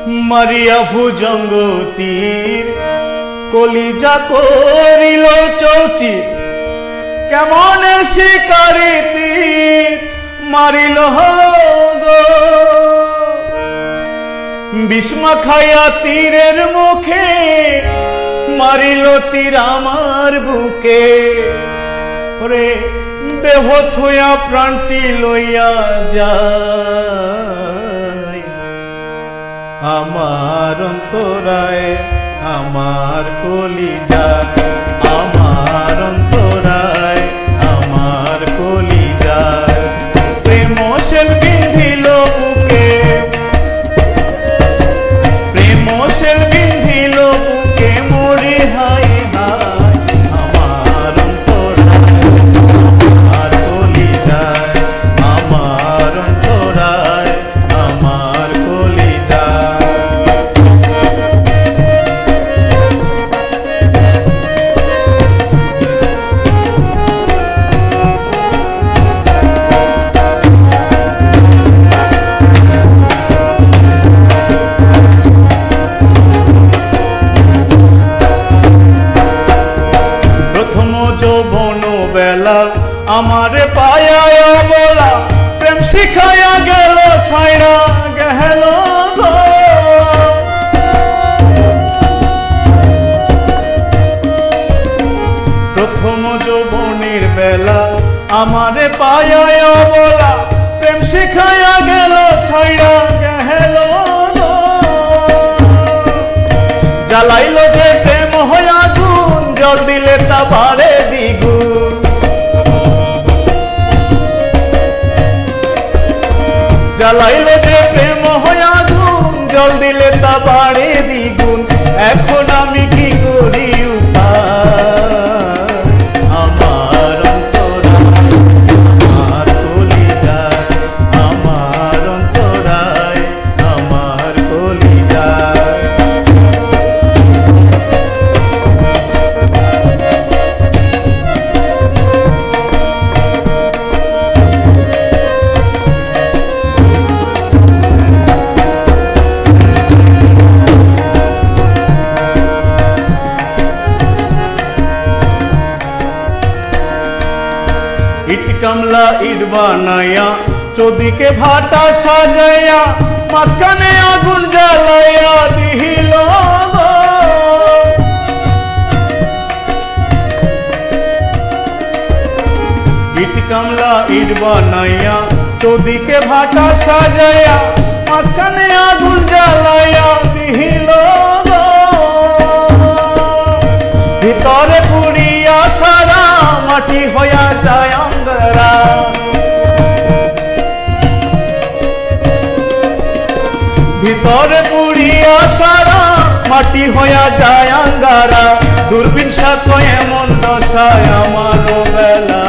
মারিয়া ভুজঙ্গ তীর কলিজা করিল চৌচি কেমন শিকারি তীর মারিল গো বিস্মা খাইয়া তীরের মুখে মারিল তীর আমার বুকে ওরে দেহ থুয়া প্রাণটি লইয়া যায় আমার অন্তরায় আমার কলিজায় আমার অন্তরায় আমার কলিজায় প্রেম শেল বিন্ধিল বুকে প্রেম শেল বিন্ধিল বুকে মরি হায় হায় আমার অন্তরায় আমার কলিজায় আমার অন্তরায় আমার কলিজায় আমারে পায়া বলা প্রেম শিখায়া গেল ছাইরা গেল গো প্রথম যৌবনের বেলা আমারে পায়া বলা প্রেম শিখায়া গেল ছাইরা গেল গো জ্বালাইল যে প্রেম হয়ে আগুন জল দিলে তা বাড়ে দ্বিগুণ জ্বালাইলে যে প্রেম হয়ে আগুন জল দিলে তা বাড়ে দ্বিগুণ এখন আমি কি করি উপায় আমার অন্তরায় আমার কলিজায় আমার অন্তরায় আমার কলিজায় ইট কামলা ইট বানাইয়া চৌদিকে ভাটা সাজাইয়া মাঝখানে আগুন জ্বালাইয়া দিল ইট কামলা ইট বানাইয়া চৌদিকে ভাটা সাজাইয়া মাঝখানে আগুন জ্বালাইয়া দিল ভিতরে পুড়িয়া সারা মাটি হইয়া যায় অঙ্গারা ভিতরে পুড়িয়া সারা মাটি হইয়া যায় অঙ্গারা দূরবীন সাথে এমন দশায় আমার বেলা